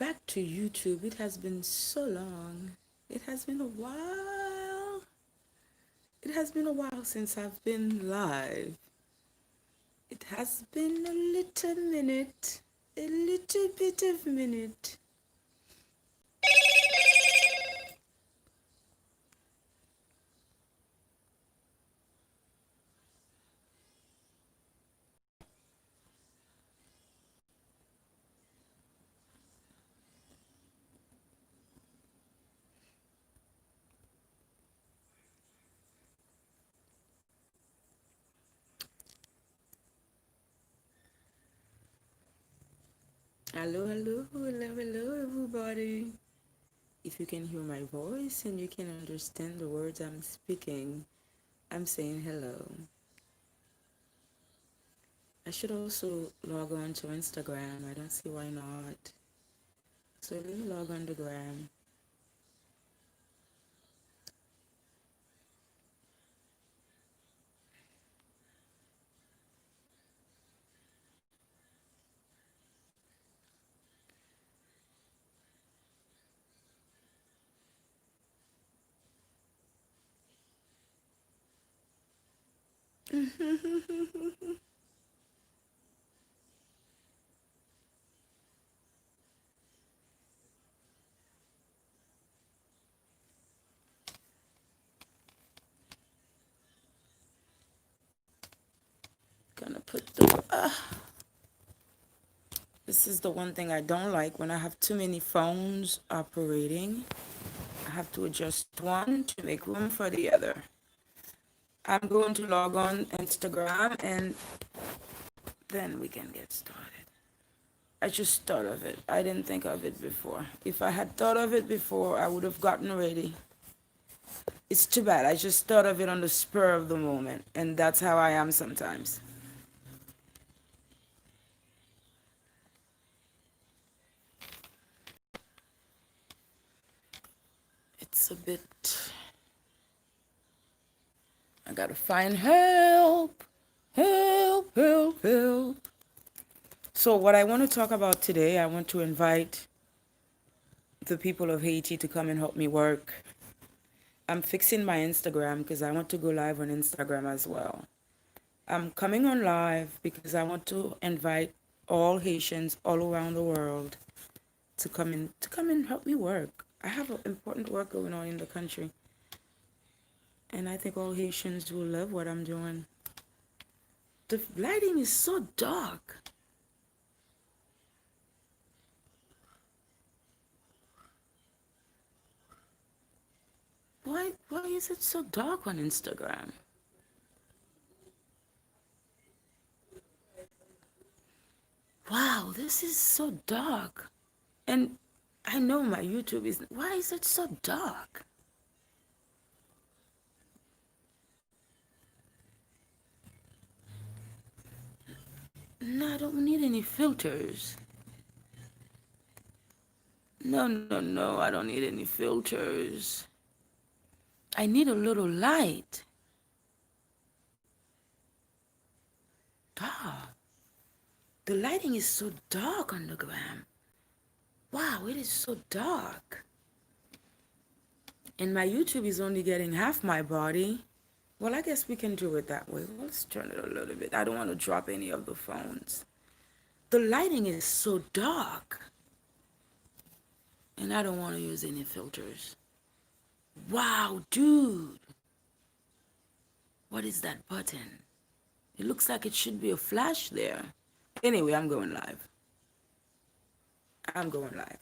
back to YouTube. It has been so long. It has been a while. It has been a while since I've been live. It has been a little minute, a little bit of minute. Hello, hello, hello, hello, everybody. If you can hear my voice and you can understand the words I'm speaking, I'm saying hello. I should also log on to Instagram. I don't see why not. So let me log on to Gram. Gonna put the this is the one thing I don't like when I have too many phones operating. I have to adjust one to make room for the other. I'm going to log on Instagram and then we can get started. I just thought of it. I didn't think of it before. If I had thought of it before, I would have gotten ready. It's too bad. I just thought of it on the spur of the moment, and that's how I am sometimes. It's a bit. I gotta find help. Help, help, help. So, what I want to talk about today, I want to invite the people of Haiti to come and help me work. I'm fixing my Instagram because I want to go live on Instagram as well. I'm coming on live because I want to invite all Haitians all around the world to come and help me work. I have important work going on in the country. And I think all Haitians will love what I'm doing. The lighting is so dark. Why is it so dark on Instagram? Wow, this is so dark. And I know my YouTube is, why is it so dark? No, I don't need any filters. No, no, no, I don't need any filters. I need a little light. Ah, the lighting is so dark on the gram. Wow, it is so dark. And my YouTube is only getting half my body. Well, I guess we can do it that way. Let's turn it a little bit. I don't want to drop any of the phones. The lighting is so dark. And I don't want to use any filters. Wow, dude. What is that button? It looks like it should be a flash there. Anyway, I'm going live. I'm going live.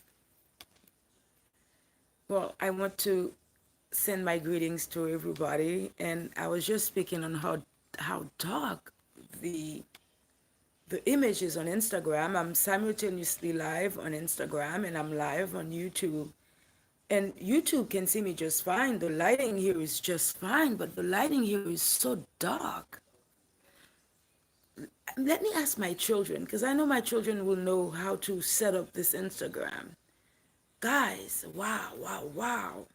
Well, I want to send my greetings to everybody, and I was just speaking on how dark the image is on Instagram. I'm simultaneously live on Instagram and I'm live on YouTube. And YouTube can see me just fine. The lighting here is just fine, but the lighting here is so dark. Let me ask my children, because I know my children will know how to set up this Instagram. Guys, wow, wow, wow.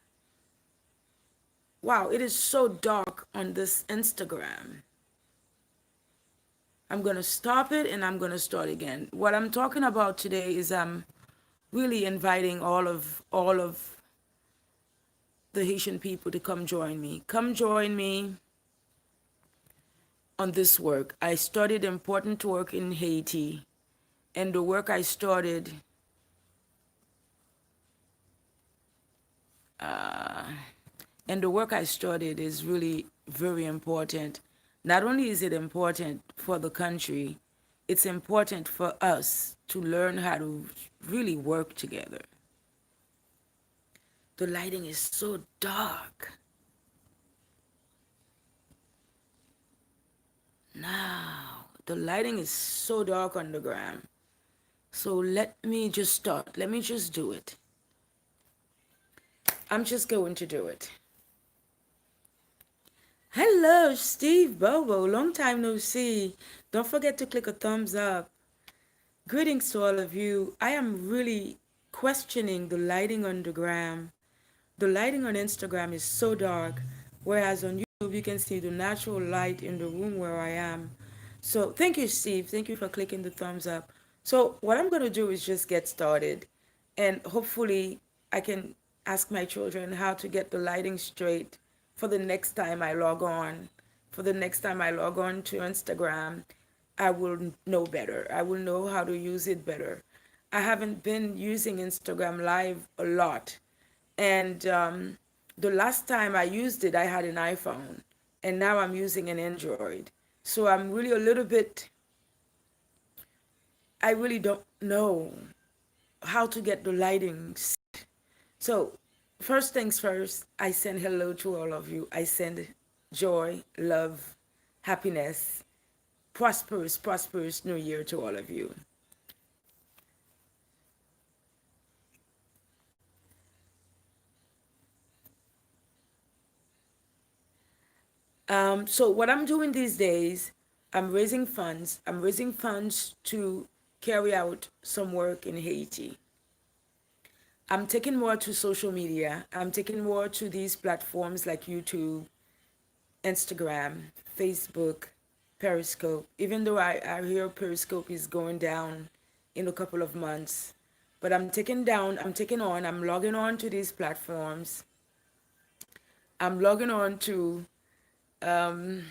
Wow, it is so dark on this Instagram. I'm going to stop it and I'm going to start again. What I'm talking about today is I'm really inviting all of the Haitian people to come join me. Come join me on this work. I started important work in Haiti, and the work I started, and the work I started is really very important. Not only is it important for the country, it's important for us to learn how to really work together. The lighting is so dark. Now, the lighting is so dark on the gram. So let me just start. Let me just do it. I'm just going to do it. Hello, Steve Bobo. Long time no see. Don't forget to click a thumbs up. Greetings to all of you. I am really questioning the lighting on the gram. The lighting on Instagram is so dark, whereas on YouTube you can see the natural light in the room where I am. So thank you, Steve. Thank you for clicking the thumbs up. So what I'm going to do is just get started, and hopefully I can ask my children how to get the lighting straight for the next time I log on. For the next time I log on to Instagram, I will know better. I will know how to use it better. I haven't been using Instagram Live a lot. And the last time I used it, I had an iPhone. And now I'm using an Android. So I'm really a little bit, I really don't know how to get the lighting. So, first things first, I send hello to all of you. I send joy, love, happiness, prosperous new year to all of you. So what I'm doing these days, I'm raising funds. I'm raising funds to carry out some work in Haiti. I'm taking more to social media. I'm taking more to these platforms like YouTube, Instagram, Facebook, Periscope. Even though I hear Periscope is going down in a couple of months. But I'm logging on to these platforms. I'm logging on to, um,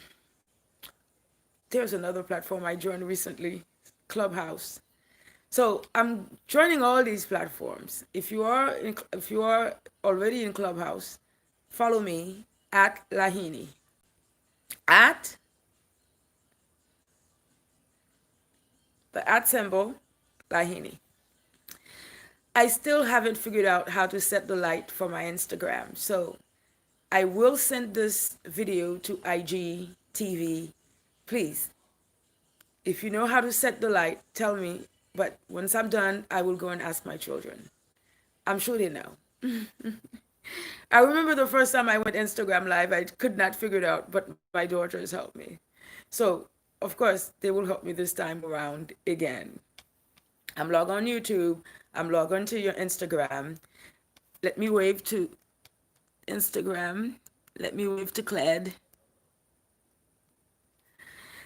there's another platform I joined recently, Clubhouse. So I'm joining all these platforms. If you are already in Clubhouse, follow me at Lahini. At the at symbol Lahini. I still haven't figured out how to set the light for my Instagram. So I will send this video to IGTV. Please, if you know how to set the light, tell me. But once I'm done, I will go and ask my children. I'm sure they know. I remember the first time I went Instagram live, I could not figure it out, but my daughters helped me. So, of course, they will help me this time around again. I'm logged on YouTube. I'm logged on to your Instagram. Let me wave to Instagram. Let me wave to Cled.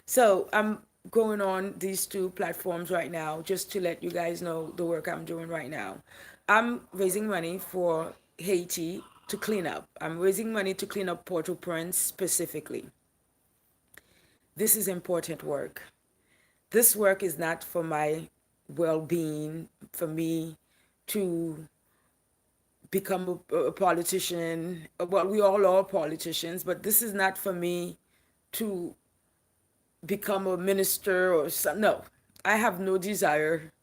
So I'm going on these two platforms right now just to let you guys know the work I'm doing right now. I'm raising money for Haiti to clean up. I'm raising money to clean up Port-au-Prince specifically. This is important work. This work is not for my well-being, for me to become a politician. Well, we all are politicians, but this is not for me to become a minister or some. No, I have no desire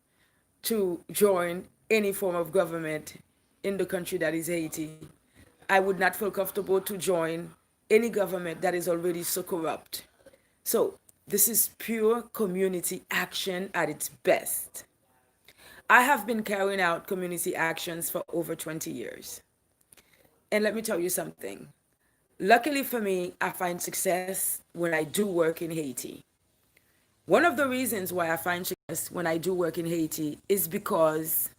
to join any form of government in the country that is Haiti. I would not feel comfortable to join any government that is already so corrupt. So this is pure community action at its best. I have been carrying out community actions for over 20 years. And let me tell you something. Luckily for me, I find success when I do work in Haiti. One of the reasons why I find success when I do work in Haiti is because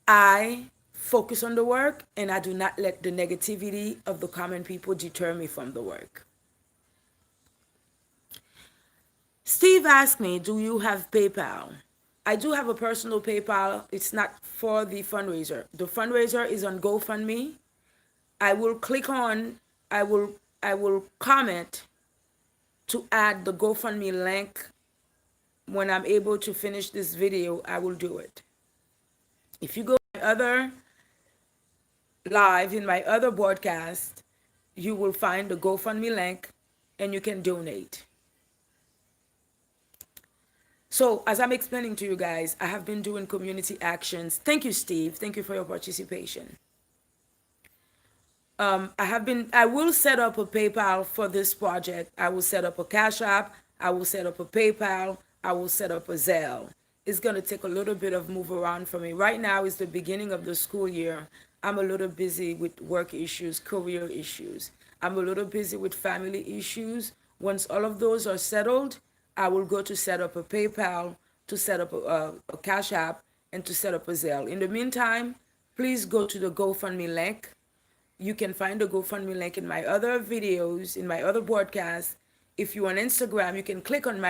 I focus on the work and I do not let the negativity of the common people deter me from the work. Steve asked me, do you have PayPal? I do have a personal PayPal. It's not for the fundraiser. The fundraiser is on GoFundMe. I will click on, I will, I will comment to add the GoFundMe link. When I'm able to finish this video, I will do it. If you go to my other live, in my other broadcast, you will find the GoFundMe link and you can donate. So as I'm explaining to you guys, I have been doing community actions. Thank you, Steve. Thank you for your participation. I will set up a PayPal for this project. I will set up a Cash App. I will set up a PayPal. I will set up a Zelle. It's going to take a little bit of move around for me. Right now is the beginning of the school year. I'm a little busy with work issues, career issues. I'm a little busy with family issues. Once all of those are settled, I will go to set up a PayPal, to set up a Cash App, and to set up a Zelle. In the meantime, please go to the GoFundMe link. You can find the GoFundMe link in my other videos, in my other broadcasts. If you're on Instagram, you can click on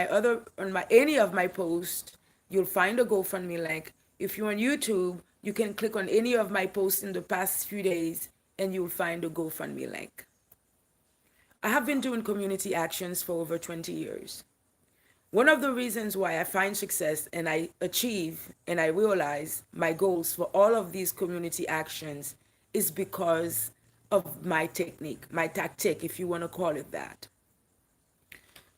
any of my posts. You'll find the GoFundMe link. If you're on YouTube, you can click on any of my posts in the past few days and you'll find the GoFundMe link. I have been doing community actions for over 20 years. One of the reasons why I find success and I achieve and I realize my goals for all of these community actions is because of my technique, my tactic, if you want to call it that.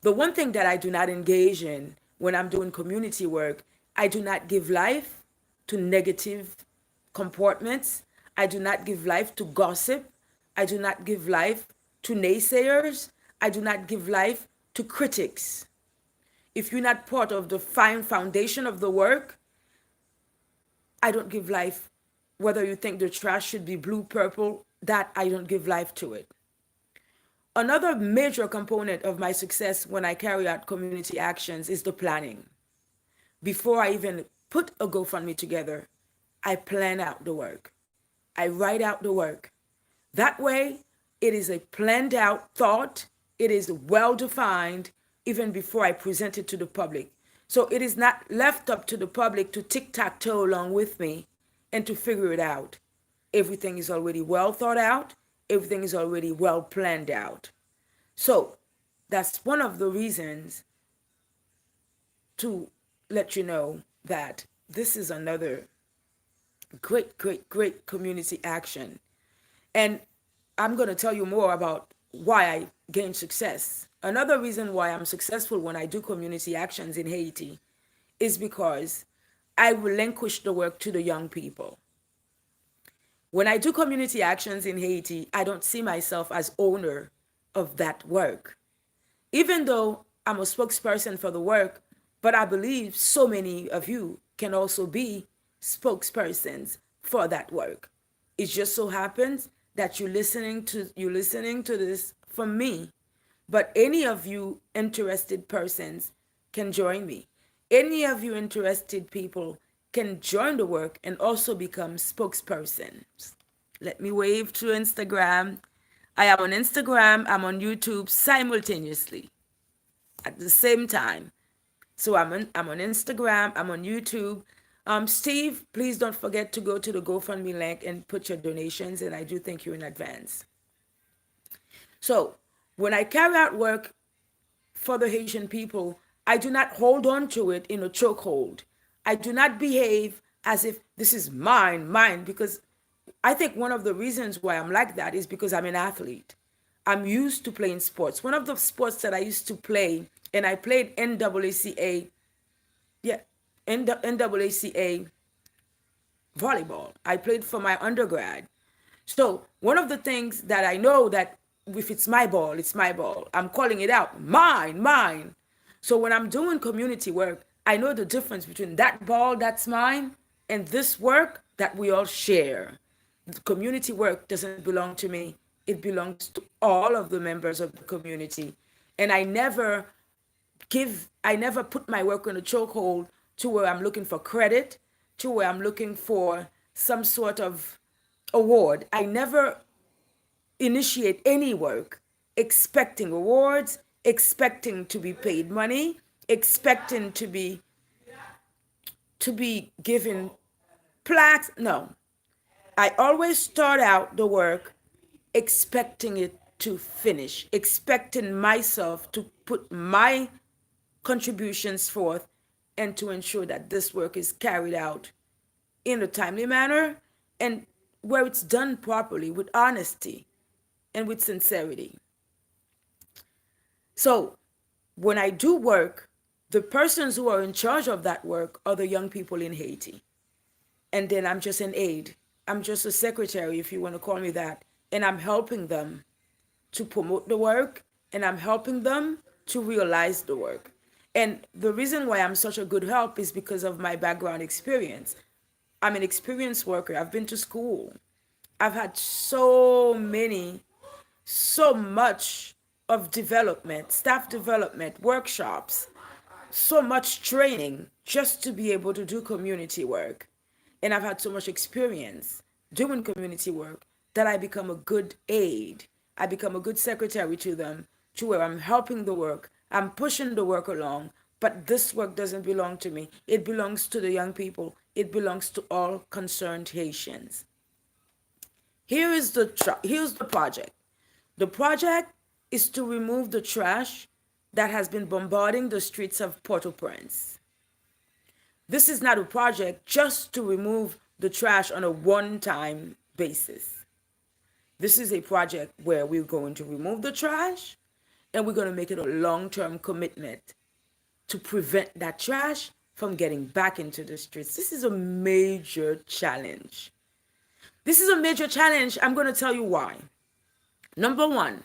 The one thing that I do not engage in when I'm doing community work, I do not give life to negative comportments. I do not give life to gossip. I do not give life to naysayers. I do not give life to critics. If you're not part of the fine foundation of the work, I don't give life. Whether you think the trash should be blue, purple, that I don't give life to it. Another major component of my success when I carry out community actions is the planning. Before I even put a GoFundMe together, I plan out the work. I write out the work. That way, it is a planned out thought. It is well defined even before I present it to the public. So it is not left up to the public to tic-tac-toe along with me and to figure it out. Everything is already well thought out. Everything is already well planned out. So that's one of the reasons to let you know that this is another great community action. And I'm going to tell you more about why I gained success. Another reason why I'm successful when I do community actions in Haiti is because I relinquish the work to the young people. When I do community actions in Haiti, I don't see myself as owner of that work. Even though I'm a spokesperson for the work, but I believe so many of you can also be spokespersons for that work. It just so happens that you're listening to this from me, but any of you interested persons can join me. Any of you interested people can join the work and also become spokespersons. Let me wave to Instagram. I am on Instagram, I'm on YouTube simultaneously at the same time. So I'm on Instagram, I'm on YouTube. Steve, please don't forget to go to the GoFundMe link and put your donations, and I do thank you in advance. So when I carry out work for the Haitian people, I do not hold on to it in a chokehold. I do not behave as if this is mine, because I think one of the reasons why I'm like that is because I'm an athlete. I'm used to playing sports. One of the sports that I used to play, and I played NAACA volleyball. I played for my undergrad. So one of the things that I know that if it's my ball, it's my ball. I'm calling it out, mine. So when I'm doing community work, I know the difference between that ball that's mine and this work that we all share. The community work doesn't belong to me. It belongs to all of the members of the community. And I never put my work in a chokehold to where I'm looking for credit, to where I'm looking for some sort of award. I never initiate any work expecting awards, expecting to be paid money, expecting to be to be given plaques. No, I always start out the work expecting it to finish, expecting myself to put my contributions forth and to ensure that this work is carried out in a timely manner and where it's done properly with honesty and with sincerity. So when I do work, the persons who are in charge of that work are the young people in Haiti. And then I'm just an aide. I'm just a secretary, if you want to call me that. And I'm helping them to promote the work and I'm helping them to realize the work. And the reason why I'm such a good help is because of my background experience. I'm an experienced worker. I've been to school. I've had so much of development, staff development, workshops, so much training just to be able to do community work. And I've had so much experience doing community work that I become a good aide. I become a good secretary to them, to where I'm helping the work, I'm pushing the work along. But this work doesn't belong to me. It belongs to the young people. It belongs to all concerned Haitians. Here's the project. The project is to remove the trash that has been bombarding the streets of Port-au-Prince. This is not a project just to remove the trash on a one-time basis. This is a project where we're going to remove the trash and we're going to make it a long-term commitment to prevent that trash from getting back into the streets. This is a major challenge. This is a major challenge. I'm going to tell you why. Number one,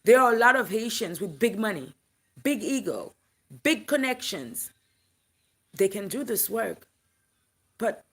there are a lot of Haitians with big money, big ego, big connections. They can do this work. But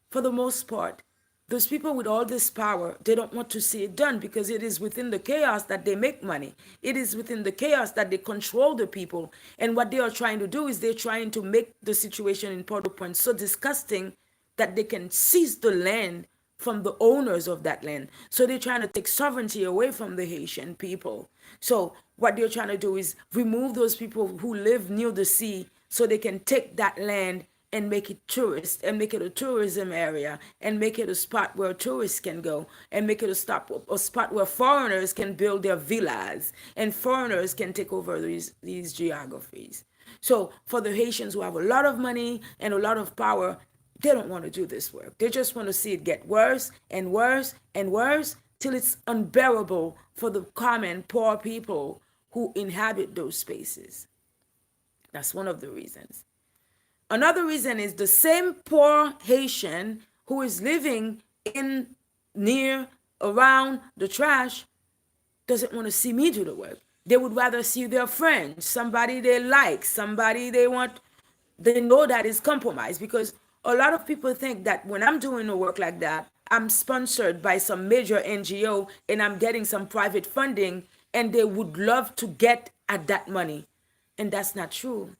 for the most part, those people with all this power, they don't want to see it done because it is within the chaos that they make money. It is within the chaos that they control the people. And what they are trying to do is they're trying to make the situation in Port-au-Prince so disgusting that they can seize the land from the owners of that land. So they're trying to take sovereignty away from the Haitian people. So what they're trying to do is remove those people who live near the sea so they can take that land and make it tourist and make it a tourism area and make it a spot where tourists can go and make it a spot where foreigners can build their villas and foreigners can take over these geographies. So for the Haitians who have a lot of money and a lot of power, they don't want to do this work. They just want to see it get worse and worse and worse till it's unbearable for the common poor people who inhabit those spaces. That's one of the reasons. Another reason is the same poor Haitian who is living in, near, around the trash doesn't want to see me do the work. They would rather see their friend, somebody they like, somebody they want, they know that is compromised. Because a lot of people think that when I'm doing a work like that, I'm sponsored by some major NGO and I'm getting some private funding and they would love to get at that money. And that's not true.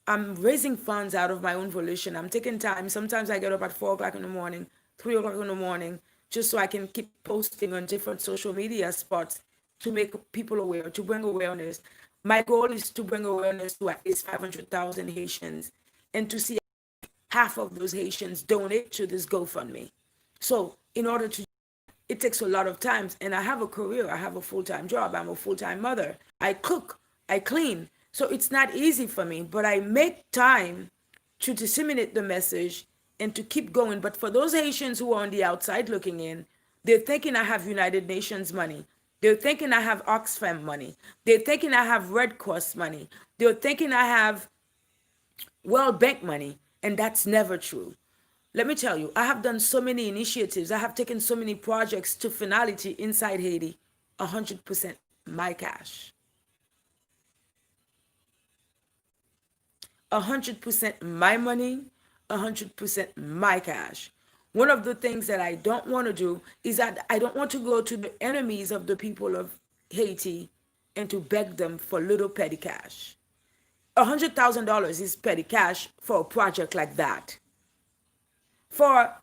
I'm raising funds out of my own volition. I'm taking time. Sometimes I get up at 4 o'clock in the morning, 3 o'clock in the morning, just so I can keep posting on different social media spots to make people aware, to bring awareness. My goal is to bring awareness to at least 500,000 Haitians and to see half of those Haitians donate to this GoFundMe. So in order to, it takes a lot of time. And I have a career. I have a full-time job. I'm a full-time mother. I cook. I clean. So it's not easy for me, but I make time to disseminate the message and to keep going. But for those Haitians who are on the outside looking in, they're thinking I have United Nations money. They're thinking I have Oxfam money. They're thinking I have Red Cross money. They're thinking I have World Bank money. And that's never true. Let me tell you, I have done so many initiatives. I have taken so many projects to finality inside Haiti, 100% my cash. 100% my money, 100% my cash. One of the things that I don't want to do is that I don't want to go to the enemies of the people of Haiti and to beg them for little petty cash. $100,000 is petty cash for a project like that. For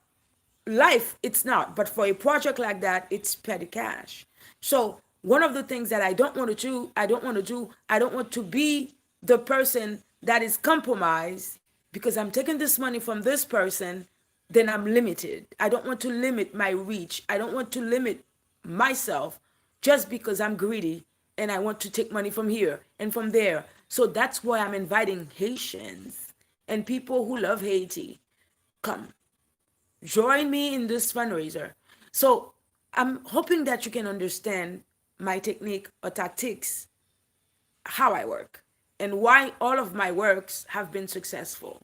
life, it's not, but for a project like that, it's petty cash. So one of the things that I don't want to do, I don't want to be the person that is compromised because I'm taking this money from this person, then I'm limited. I don't want to limit my reach. I don't want to limit myself just because I'm greedy and I want to take money from here and from there. So that's why I'm inviting Haitians and people who love Haiti. Come, join me in this fundraiser. So I'm hoping that you can understand my technique or tactics, how I work, and why all of my works have been successful.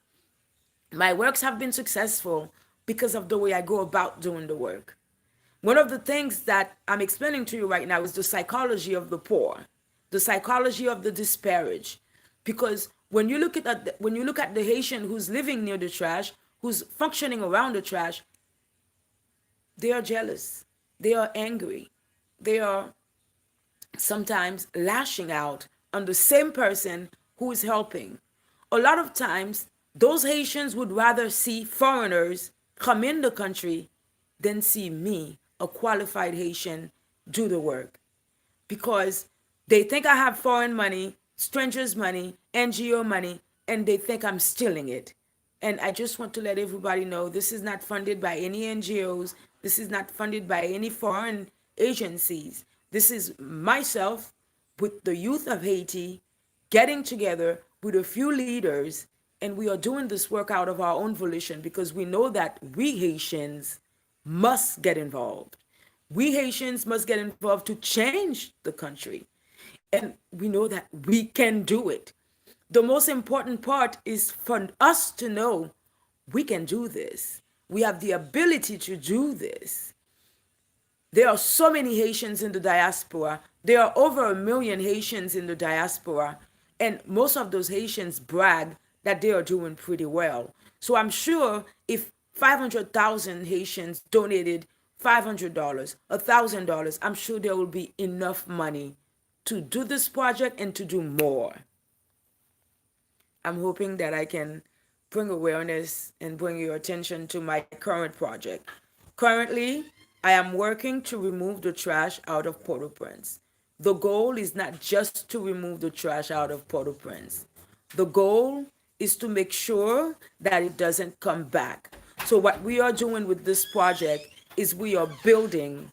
My works have been successful because of the way I go about doing the work. One of the things that I'm explaining to you right now is the psychology of the poor, the psychology of the disparaged. Because when you look at the Haitian who's living near the trash, who's functioning around the trash, they are jealous, they are angry, they are sometimes lashing out on the same person who is helping. A lot of times, those Haitians would rather see foreigners come in the country than see me, a qualified Haitian, do the work. Because they think I have foreign money, strangers' money, NGO money, and they think I'm stealing it. And I just want to let everybody know this is not funded by any NGOs. This is not funded by any foreign agencies. This is myself with the youth of Haiti getting together with a few leaders, and we are doing this work out of our own volition because we know that we Haitians must get involved. We Haitians must get involved to change the country. And we know that we can do it. The most important part is for us to know we can do this. We have the ability to do this. There are so many Haitians in the diaspora. There are over 1 million Haitians in the diaspora. And most of those Haitians brag that they are doing pretty well. So I'm sure if 500,000 Haitians donated $500, $1,000, I'm sure there will be enough money to do this project and to do more. I'm hoping that I can bring awareness and bring your attention to my current project. Currently, I am working to remove the trash out of Port-au-Prince. The goal is not just to remove the trash out of Port-au-Prince. The goal is to make sure that it doesn't come back. So what we are doing with this project is we are building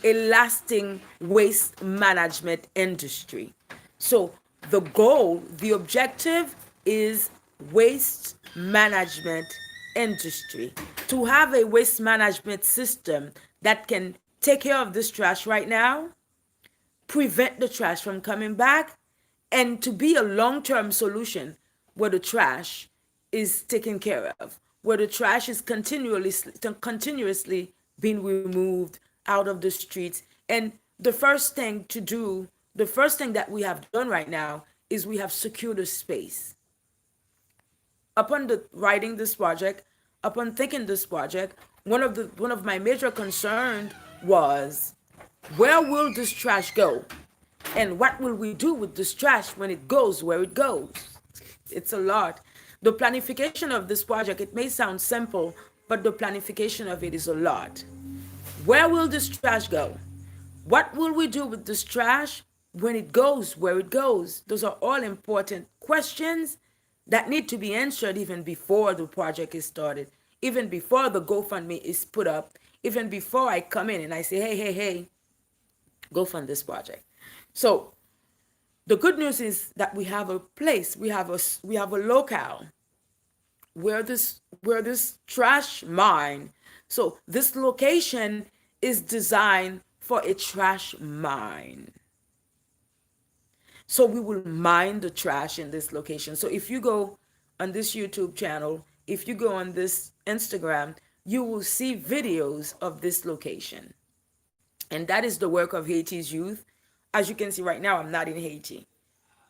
a lasting waste management industry. So the goal, the objective is waste management industry. To have a waste management system that can take care of this trash right now, prevent the trash from coming back, and to be a long-term solution where the trash is taken care of, where the trash is continuously being removed out of the streets. And the first thing to do, the first thing that we have done right now is we have secured a space. Writing this project, upon thinking this project, one of my major concerns was, where will this trash go? And what will we do with this trash when it goes where it goes? It's a lot. The planification of this project, it may sound simple, but the planification of it is a lot. Where will this trash go? What will we do with this trash when it goes where it goes? Those are all important questions that need to be answered even before the project is started, even before the GoFundMe is put up, even before I come in and I say, hey, go fund this project. So the good news is that we have a place, we have a locale where this trash mine. So this location is designed for a trash mine. So we will mine the trash in this location. So if you go on this YouTube channel, if you go on this Instagram, you will see videos of this location. And that is the work of Haiti's youth. As you can see right now, I'm not in Haiti.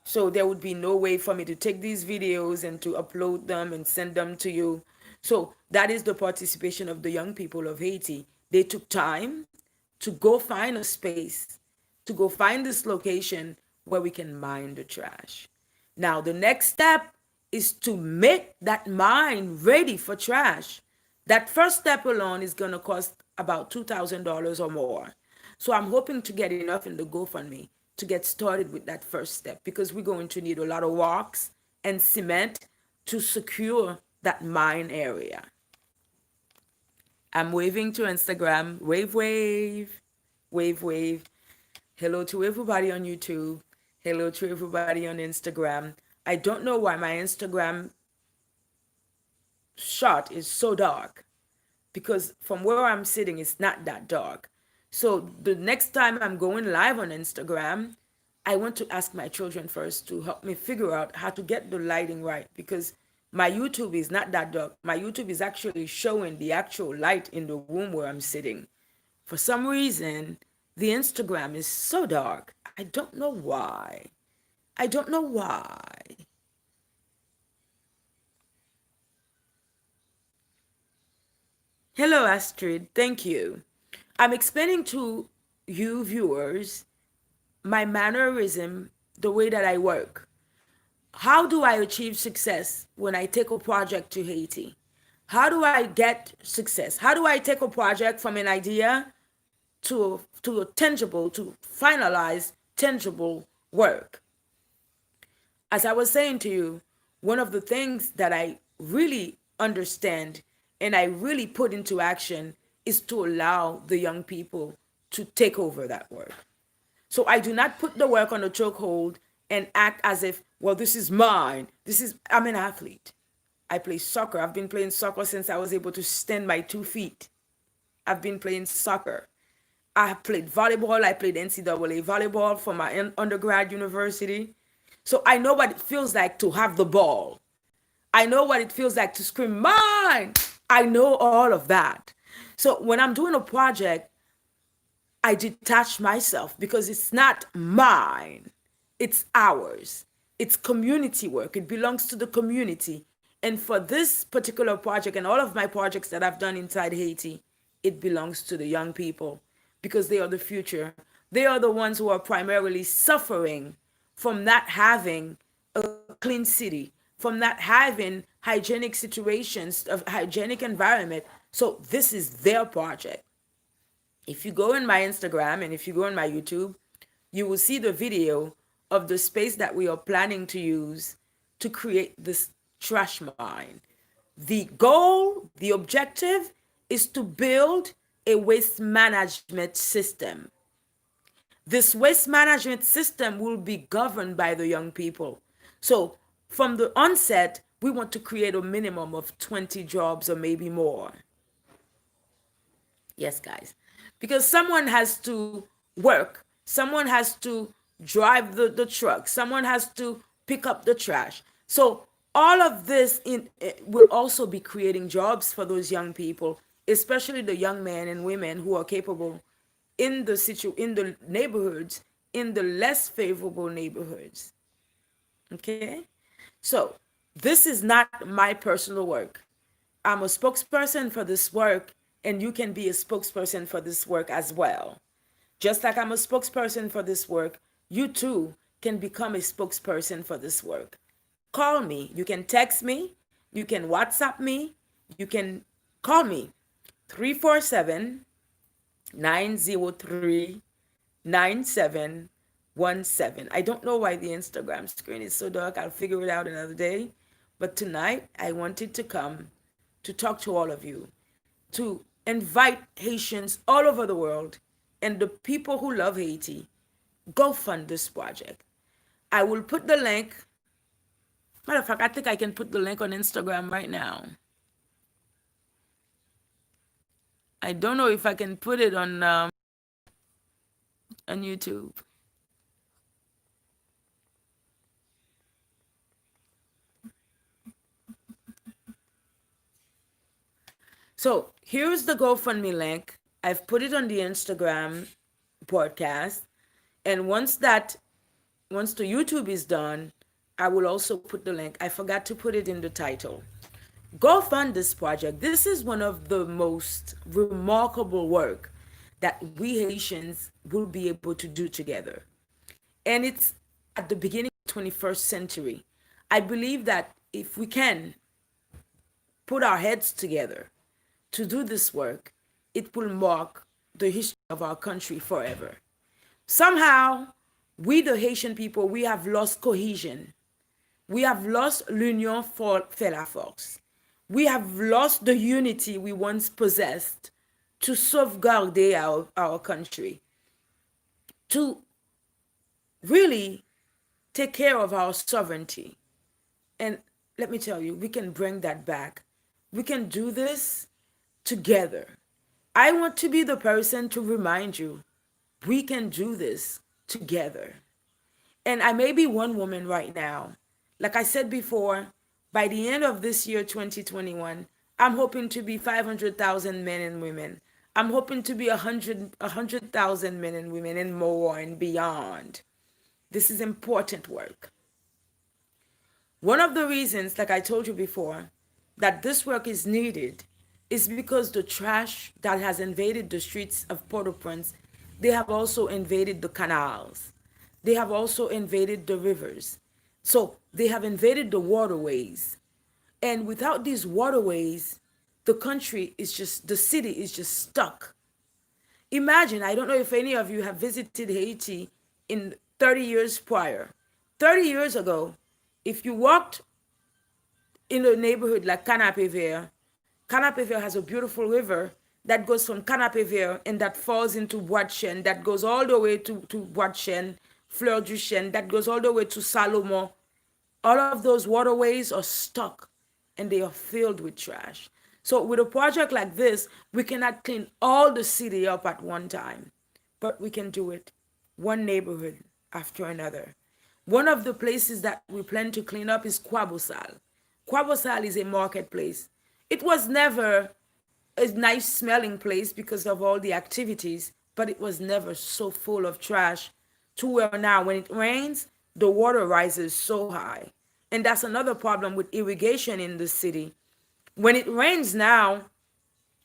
So there would be no way for me to take these videos and to upload them and send them to you. So that is the participation of the young people of Haiti. They took time to go find a space, to go find this location where we can mine the trash. Now, the next step is to make that mine ready for trash. That first step alone is going to cost about $2,000 or more. So I'm hoping to get enough in the GoFundMe to get started with that first step, because we're going to need a lot of rocks and cement, to secure that mine area. I'm waving to Instagram. Wave, wave, wave, wave. Hello to everybody on YouTube. Hello to everybody on Instagram. I don't know why my Instagram shot is so dark, because from where I'm sitting, it's not that dark. So the next time I'm going live on Instagram, I want to ask my children first to help me figure out how to get the lighting right, because my YouTube is not that dark. My YouTube is actually showing the actual light in the room where I'm sitting. For some reason, the Instagram is so dark. I don't know why. I don't know why. Hello, Astrid. Thank you. I'm explaining to you viewers my mannerism, the way that I work. How do I achieve success when I take a project to Haiti? How do I get success? How do I take a project from an idea to a tangible, to finalize tangible work? As I was saying to you, one of the things that I really understand and I really put into action is to allow the young people to take over that work. So I do not put the work on a chokehold and act as if, well, this is mine. I'm an athlete. I play soccer. I've been playing soccer since I was able to stand my 2 feet. I've been playing soccer. I played volleyball. I played NCAA volleyball for my undergrad university. So I know what it feels like to have the ball. I know what it feels like to scream, mine. I know all of that. So when I'm doing a project, I detach myself because it's not mine. It's ours. It's community work. It belongs to the community. And for this particular project and all of my projects that I've done inside Haiti, it belongs to the young people because they are the future. They are the ones who are primarily suffering from not having a clean city, from not having hygienic situations, of hygienic environment. So this is their project. If you go in my Instagram and if you go in my YouTube, you will see the video of the space that we are planning to use to create this trash mine. The goal, the objective is to build a waste management system. This waste management system will be governed by the young people. So from the onset, we want to create a minimum of 20 jobs or maybe more. Yes, guys. Because someone has to work, someone has to drive the truck, someone has to pick up the trash. So all of this will also be creating jobs for those young people, especially the young men and women who are capable in the neighborhoods, in the less favorable neighborhoods. Okay? So this is not my personal work. I'm a spokesperson for this work, and you can be a spokesperson for this work as well. Just like I'm a spokesperson for this work, you too can become a spokesperson for this work. Call me. You can text me. You can WhatsApp me. You can call me. 347 903 9717. I don't know why the Instagram screen is so dark. I'll figure it out another day. But tonight, I wanted to come to talk to all of you, to invite Haitians all over the world and the people who love Haiti, go fund this project. I will put the link. Matter of fact, I think I can put the link on Instagram right now. I don't know if I can put it on YouTube. So here's the GoFundMe link. I've put it on the Instagram broadcast. And once the YouTube is done, I will also put the link. I forgot to put it in the title. Go fund this project. This is one of the most remarkable work that we Haitians will be able to do together. And it's at the beginning of the 21st century. I believe that if we can put our heads together to do this work, it will mark the history of our country forever. Somehow, we the Haitian people, we have lost cohesion. We have lost l'union fait la force. We have lost the unity we once possessed to sauvegarder our country, to really take care of our sovereignty. And let me tell you, we can bring that back. We can do this together. I want to be the person to remind you we can do this together. And I may be one woman right now. Like I said before, by the end of this year, 2021, I'm hoping to be 500,000 men and women. I'm hoping to be 100,000 men and women and more and beyond. This is important work. One of the reasons, like I told you before, that this work is needed is because the trash that has invaded the streets of Port-au-Prince, they have also invaded the canals. They have also invaded the rivers. So they have invaded the waterways. And without these waterways, the city is just stuck. Imagine, I don't know if any of you have visited Haiti in 30 years prior. 30 years ago, if you walked in a neighborhood like Canapé Vert has a beautiful river that goes from Canapé Vert and that falls into Bois de Chêne, that goes all the way to Bois de Chêne, Fleur du Chêne, that goes all the way to Salomon. All of those waterways are stuck and they are filled with trash. So with a project like this, we cannot clean all the city up at one time, but we can do it one neighborhood after another. One of the places that we plan to clean up is Kwabosal. Kwabosal is a marketplace. It was never a nice smelling place because of all the activities, but it was never so full of trash to where now when it rains, the water rises so high. And that's another problem with irrigation in the city. When it rains now,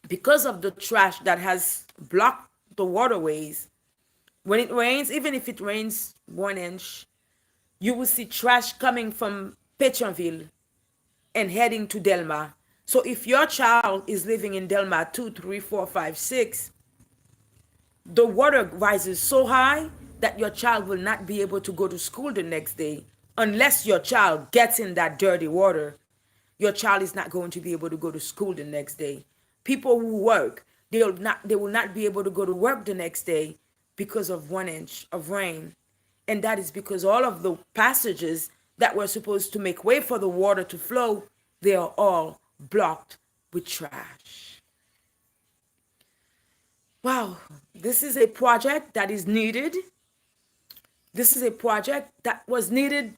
because of the trash that has blocked the waterways, when it rains, even if it rains 1 inch, you will see trash coming from Pétionville and heading to Delma. So if your child is living in Delma 2, 3, 4, 5, 6, the water rises so high that your child will not be able to go to school the next day. Unless your child gets in that dirty water, your child is not going to be able to go to school the next day. People who work, they will not be able to go to work the next day because of 1 inch of rain. And that is because all of the passages that were supposed to make way for the water to flow, they are all blocked with trash. Wow, this is a project that is needed. This is a project that was needed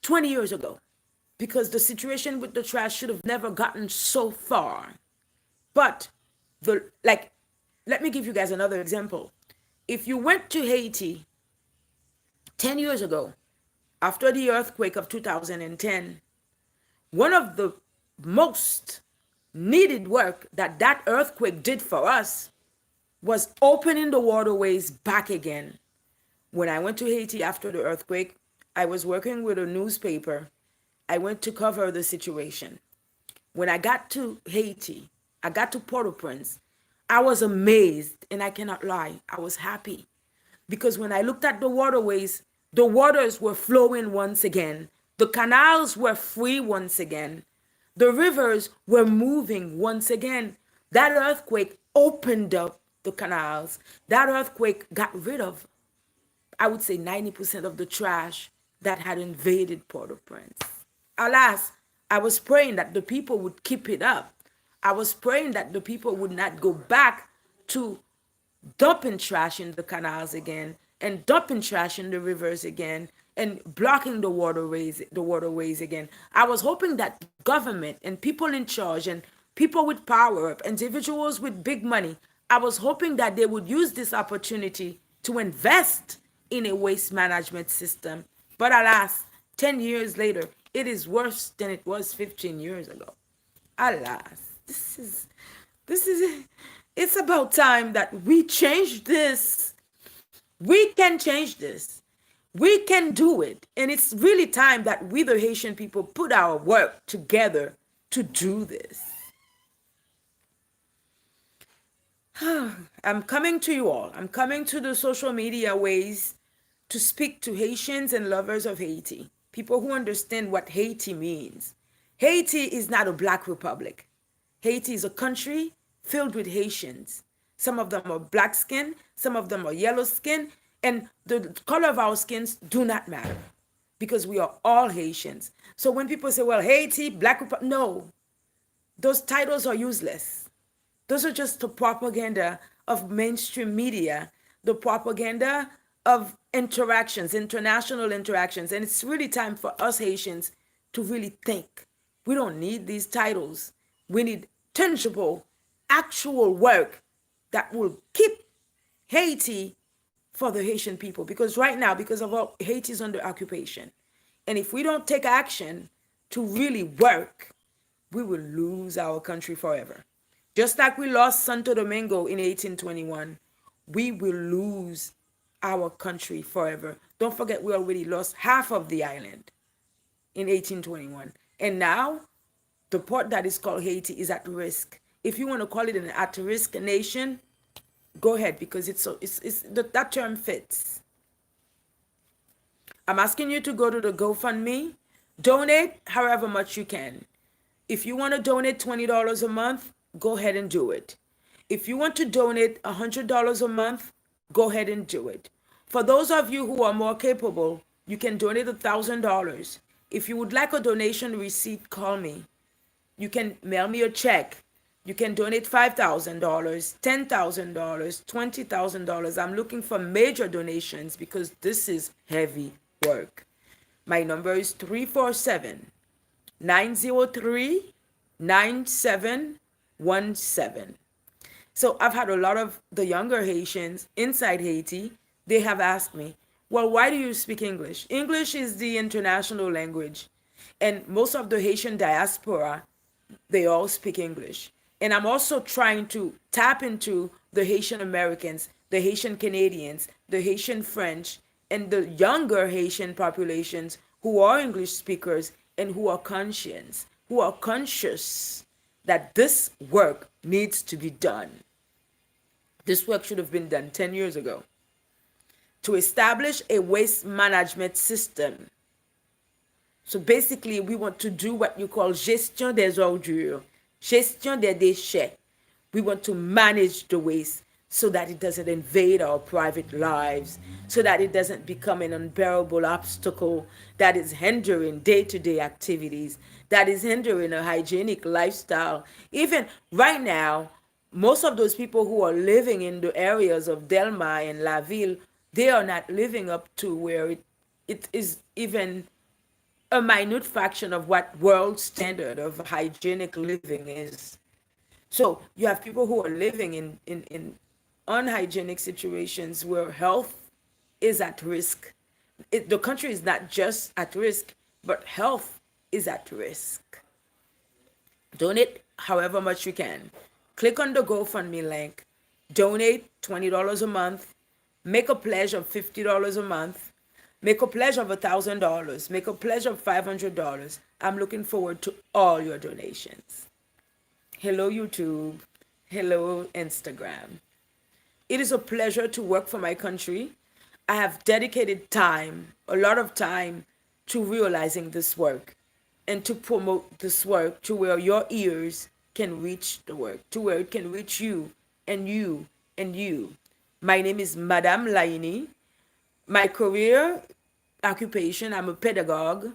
20 years ago because the situation with the trash should have never gotten so far. But let me give you guys another example. If you went to Haiti 10 years ago, after the earthquake of 2010, one of the most needed work that earthquake did for us was opening the waterways back again. When I went to Haiti after the earthquake, I was working with a newspaper. I went to cover the situation. When I got to Haiti, I got to Port-au-Prince, I was amazed, and I cannot lie, I was happy. Because when I looked at the waterways, the waters were flowing once again. The canals were free once again. The rivers were moving once again. That earthquake opened up the canals. That earthquake got rid of, I would say, 90% of the trash that had invaded Port-au-Prince. Alas, I was praying that the people would keep it up. I was praying that the people would not go back to dumping trash in the canals again and dumping trash in the rivers again and blocking the waterways again. I was hoping that government and people in charge and people with power, individuals with big money, I was hoping that they would use this opportunity to invest in a waste management system. But alas, 10 years later, it is worse than it was 15 years ago. Alas, it's about time that we change this. We can change this. We can do it. And it's really time that we, the Haitian people, put our work together to do this. I'm coming to you all. I'm coming to the social media ways to speak to Haitians and lovers of Haiti, people who understand what Haiti means. Haiti is not a black republic. Haiti is a country filled with Haitians. Some of them are black skin, some of them are yellow skin, and the color of our skins do not matter because we are all Haitians. So when people say, well, Haiti, black republic, no, those titles are useless. Those are just the propaganda of mainstream media, the propaganda of interactions, international interactions. And it's really time for us Haitians to really think. We don't need these titles. We need tangible, actual work that will keep Haiti for the Haitian people. Because right now, because of all, Haiti is under occupation. And if we don't take action to really work, we will lose our country forever. Just like we lost Santo Domingo in 1821, we will lose our country forever. Don't forget, we already lost half of the island in 1821. And now, the port that is called Haiti is at risk. If you want to call it an at-risk nation, go ahead, because that term fits. I'm asking you to go to the GoFundMe, donate however much you can. If you want to donate $20 a month, go ahead and do it. If you want to donate $100 a month, go ahead and do it. For those of you who are more capable, you can donate $1,000. If you would like a donation receipt, call me. You can mail me a check. You can donate $5,000, $10,000, $20,000. I'm looking for major donations because this is heavy work. My number is 347-903-9717. So I've had a lot of the younger Haitians inside Haiti. They have asked me, well, why do you speak English? English is the international language. And most of the Haitian diaspora, they all speak English. And I'm also trying to tap into the Haitian Americans, the Haitian Canadians, the Haitian French, and the younger Haitian populations who are English speakers and who are conscious that this work needs to be done. This work should have been done 10 years ago. To establish a waste management system. So basically, we want to do what you call jestion des ordures, jestion des déchets. We want to manage the waste so that it doesn't invade our private lives, so that it doesn't become an unbearable obstacle that is hindering day-to-day activities, that is hindering a hygienic lifestyle. Even right now, most of those people who are living in the areas of Delma and La Ville, they are not living up to where it is even a minute fraction of what world standard of hygienic living is. So you have people who are living in unhygienic situations where health is at risk. The country is not just at risk, but health is at risk. Donate however much you can. Click on the GoFundMe link. Donate $20 a month. Make a pledge of $50 a month. Make a pledge of $1,000. Make a pledge of $500. I'm looking forward to all your donations. Hello, YouTube. Hello, Instagram. It is a pleasure to work for my country. I have dedicated time, a lot of time, to realizing this work and to promote this work to where your ears can reach the work, to where it can reach you and you and you. My name is Madame Laini. My career occupation, I'm a pedagogue.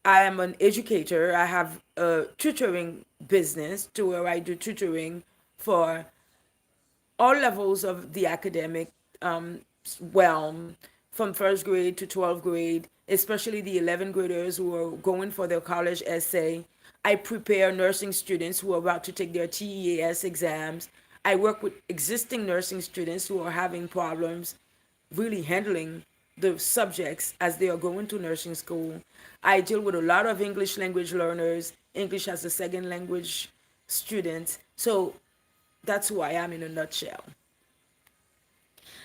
I am an educator. I have a tutoring business to where I do tutoring for all levels of the academic realm, from first grade to 12th grade, especially the 11th graders who are going for their college essay. I prepare nursing students who are about to take their TEAS exams. I work with existing nursing students who are having problems really handling the subjects as they are going to nursing school. I deal with a lot of English language learners, English as a second language students. So that's who I am in a nutshell.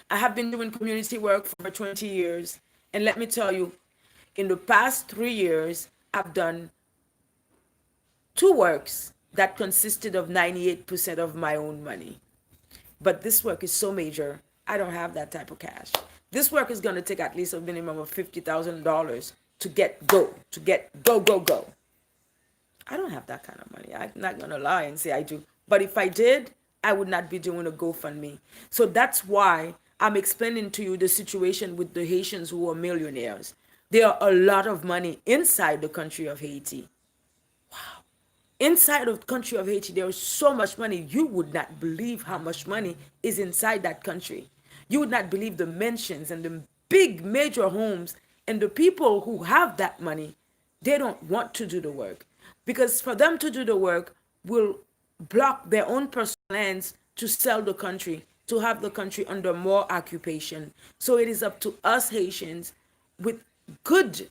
I have been doing community work for 20 years. And let me tell you, in the past 3 years, I've done 2 works that consisted of 98% of my own money. But this work is so major, I don't have that type of cash. This work is going to take at least a minimum of $50,000 to get go, to get go, go, go. I don't have that kind of money. I'm not going to lie and say I do. But if I did, I would not be doing a GoFundMe. So that's why I'm explaining to you the situation with the Haitians who are millionaires. There are a lot of money inside the country of Haiti. Inside of the country of Haiti, there is so much money. You would not believe how much money is inside that country. You would not believe the mansions and the big major homes, and the people who have that money, they don't want to do the work. Because for them to do the work will block their own personal lands to sell the country, to have the country under more occupation. So it is up to us Haitians with good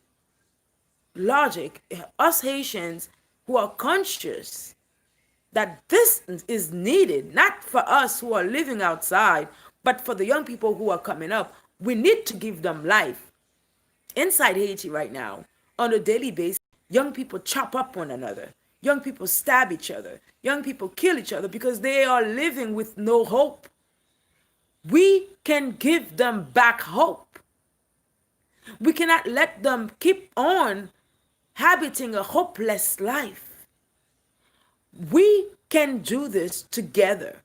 logic, us Haitians who are conscious that this is needed, not for us who are living outside, but for the young people who are coming up. We need to give them life. Inside Haiti right now, on a daily basis, young people chop up one another. Young people stab each other. Young people kill each other because they are living with no hope. We can give them back hope. We cannot let them keep on habiting a hopeless life. We can do this together.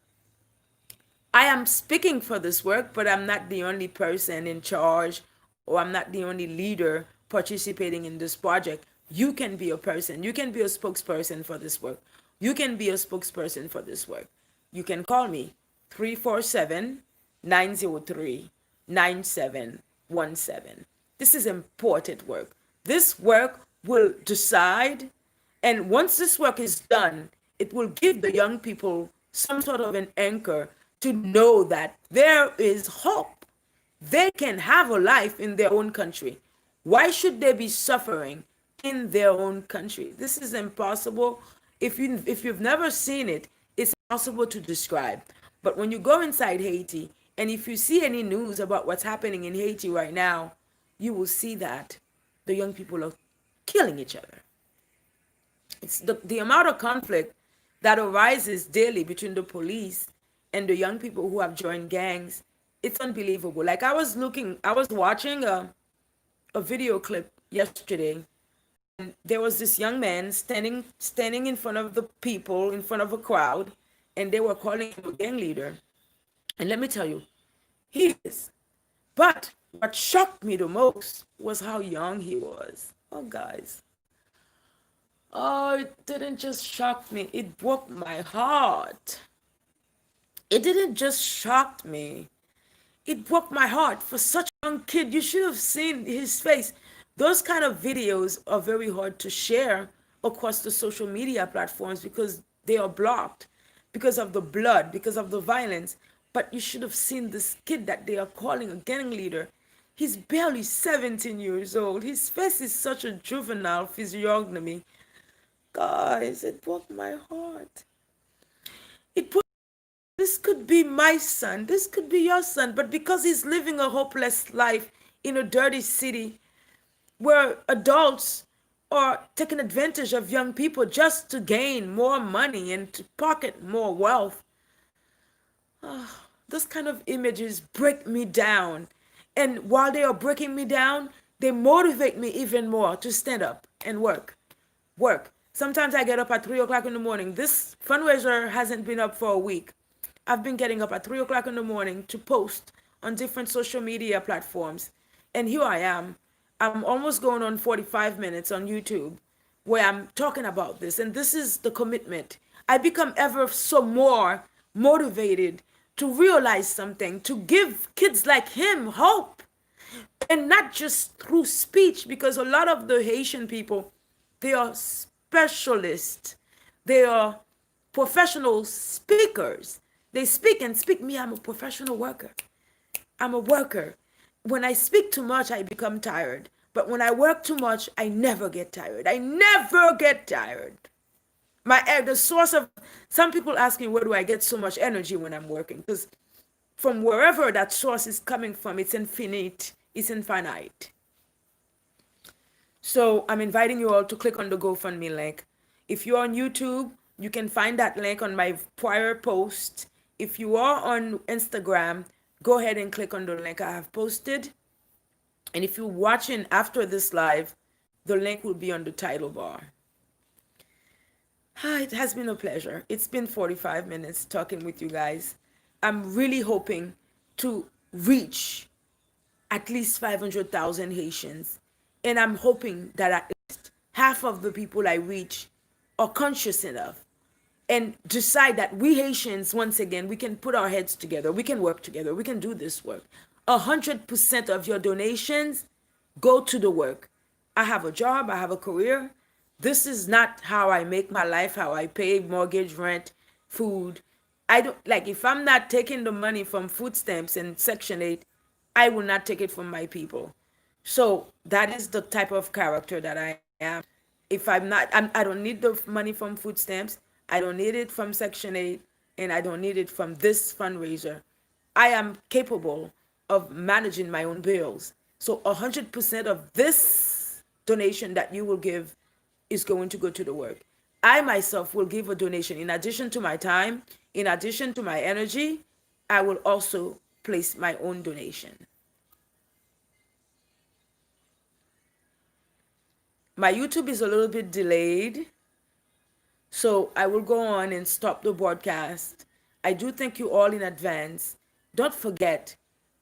I am speaking for this work, but I'm not the only person in charge, or I'm not the only leader participating in this project. You can be a person. You can be a spokesperson for this work. You can be a spokesperson for this work. You can call me 347-903-9717. This is important work. This work will decide, and once this work is done, it will give the young people some sort of an anchor to know that there is hope. They can have a life in their own country. Why should they be suffering in their own country? This is impossible. If you've never seen it, it's impossible to describe. But when you go inside Haiti, and if you see any news about what's happening in Haiti right now, you will see that the young people are killing each other. It's the amount of conflict that arises daily between the police and the young people who have joined gangs. It's unbelievable. Like I was watching a video clip yesterday. There was this young man standing in front of the people, in front of a crowd, and they were calling him a gang leader. And let me tell you, he is. But what shocked me the most was how young he was. Oh, guys. Oh, it didn't just shock me. It broke my heart. It didn't just shock me. It broke my heart. For such a young kid, you should have seen his face. Those kind of videos are very hard to share across the social media platforms because they are blocked because of the blood, because of the violence. But you should have seen this kid that they are calling a gang leader. He's barely 17 years old. His face is such a juvenile physiognomy. Guys, it broke my heart. This could be my son. This could be your son. But because he's living a hopeless life in a dirty city where adults are taking advantage of young people just to gain more money and to pocket more wealth, those kind of images break me down. And while they are breaking me down, they motivate me even more to stand up and work. Sometimes I get up at 3 o'clock in the morning. This fundraiser hasn't been up for a week. I've been getting up at 3 o'clock in the morning to post on different social media platforms. And here I am. I'm almost going on 45 minutes on YouTube where I'm talking about this. And this is the commitment. I become ever so more motivated to realize something, to give kids like him hope. And not just through speech, because a lot of the Haitian people, they are specialists. They are professional speakers. They speak and speak. Me, I'm a professional worker. I'm a worker. When I speak too much, I become tired. But when I work too much, I never get tired. I never get tired. The source of, some people ask me, where do I get so much energy when I'm working? Because from wherever that source is coming from, it's infinite. It's infinite. So I'm inviting you all to click on the GoFundMe link. If you're on YouTube, you can find that link on my prior post. If you are on Instagram, go ahead and click on the link I have posted. And if you're watching after this live, The link will be on the title bar. It has been a pleasure. It's been 45 minutes talking with you guys. I'm really hoping to reach at least 500,000 Haitians. And I'm hoping that at least half of the people I reach are conscious enough and decide that we Haitians, once again, we can put our heads together, we can work together, we can do this work. 100% of your donations go to the work. I have a job, I have a career. This is not how I make my life, how I pay mortgage, rent, food. I don't like, if I'm not taking the money from food stamps and Section 8, I will not take it from my people. So that is the type of character that I am. If I don't need the money from food stamps. I don't need it from Section 8, and I don't need it from this fundraiser. I am capable of managing my own bills. So 100% of this donation that you will give is going to go to the work. I myself will give a donation. In addition to my time, in addition to my energy, I will also place my own donation. My YouTube is a little bit delayed, so I will go on and stop the broadcast. I do thank you all in advance. Don't forget,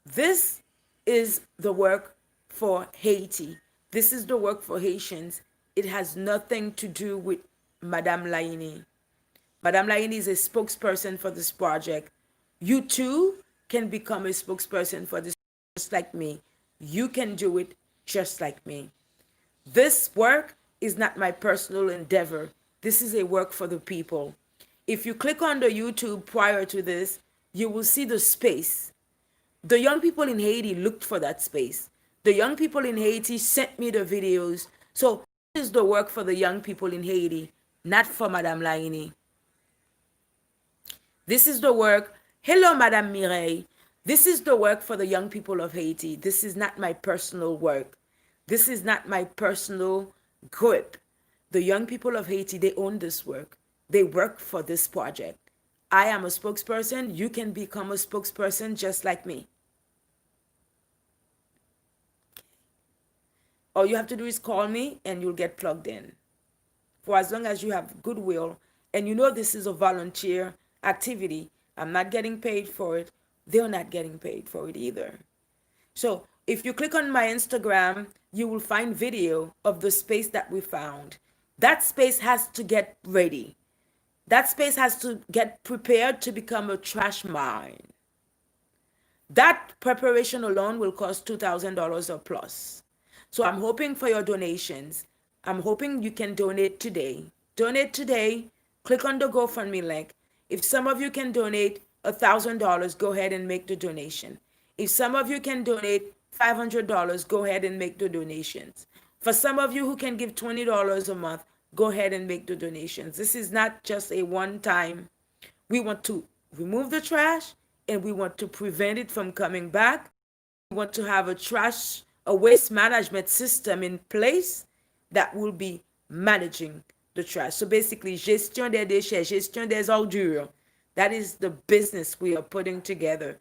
this is the work for Haiti. This is the work for Haitians. It has nothing to do with Madame Laini. Madame Laini is a spokesperson for this project. You too can become a spokesperson for this, just like me. You can do it just like me. This work is not my personal endeavor. This is a work for the people. If you click on the YouTube prior to this, you will see the space. The young people in Haiti looked for that space. The young people in Haiti sent me the videos. So this is the work for the young people in Haiti, not for Madame Laini. This is the work. Hello, Madame Mireille. This is the work for the young people of Haiti. This is not my personal work. This is not my personal grip. The young people of Haiti, they own this work. They work for this project. I am a spokesperson. You can become a spokesperson just like me. All you have to do is call me and you'll get plugged in. For as long as you have goodwill and you know this is a volunteer activity, I'm not getting paid for it. They're not getting paid for it either. So if you click on my Instagram, you will find video of the space that we found. That space has to get ready. That space has to get prepared to become a trash mine. That preparation alone will cost $2,000 or plus. So I'm hoping for your donations. I'm hoping you can donate today. Donate today. Click on the GoFundMe link. If some of you can donate $1,000, go ahead and make the donation. If some of you can donate $500, go ahead and make the donations. For some of you who can give $20 a month, go ahead and make the donations. This is not just a one-time. We want to remove the trash and we want to prevent it from coming back. We want to have a waste management system in place that will be managing the trash. So basically, gestion des déchets, gestion des ordures. That is the business we are putting together.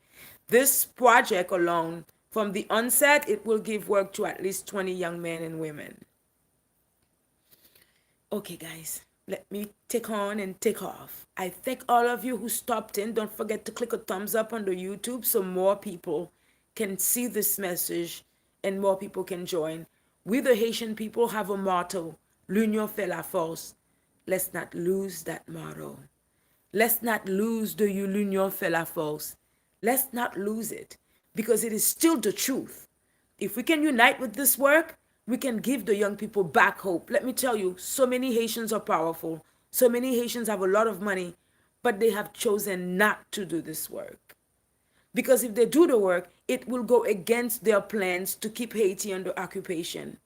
This project alone, from the onset, it will give work to at least 20 young men and women. Okay, guys, let me take on and take off. I thank all of you who stopped in. Don't forget to click a thumbs up on the YouTube so more people can see this message and more people can join. We, the Haitian people, have a motto, l'union fait la force. Let's not lose that motto. Let's not lose the l'union fait la force. Let's not lose it because it is still the truth. If we can unite with this work, we can give the young people back hope. Let me tell you, so many Haitians are powerful. So many Haitians have a lot of money, but they have chosen not to do this work. Because if they do the work, it will go against their plans to keep Haiti under occupation.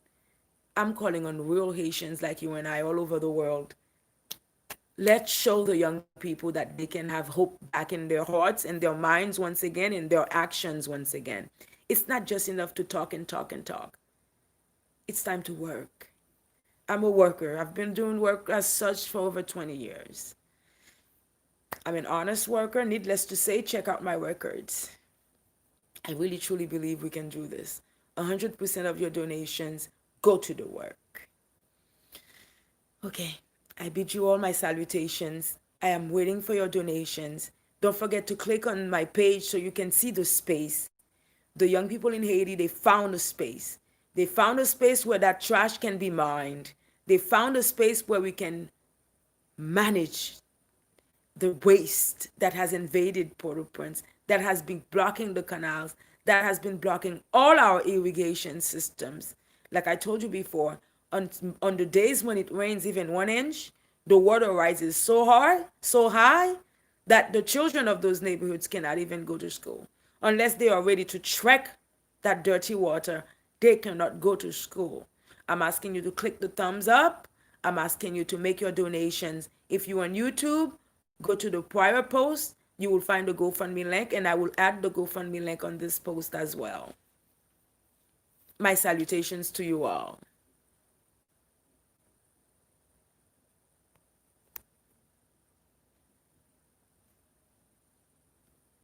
I'm calling on real Haitians like you and I all over the world. Let's show the young people that they can have hope back in their hearts and their minds once again, in their actions once again. It's not just enough to talk and talk and talk. It's time to work. I'm a worker. I've been doing work as such for over 20 years. I'm an honest worker. Needless to say, check out my records. I really truly believe we can do this. 100% of your donations go to the work. Okay, I bid you all my salutations. I am waiting for your donations. Don't forget to click on my page so you can see the space. The young people in Haiti, they found a space. They found a space where that trash can be mined. They found a space where we can manage the waste that has invaded Port-au-Prince, that has been blocking the canals, that has been blocking all our irrigation systems. Like I told you before, on the days when it rains even 1 inch, the water rises so hard, so high, that the children of those neighborhoods cannot even go to school. Unless they are ready to trek that dirty water, they cannot go to school. I'm asking you to click the thumbs up. I'm asking you to make your donations. If you're on YouTube, go to the prior post. You will find the GoFundMe link, and I will add the GoFundMe link on this post as well. My salutations to you all.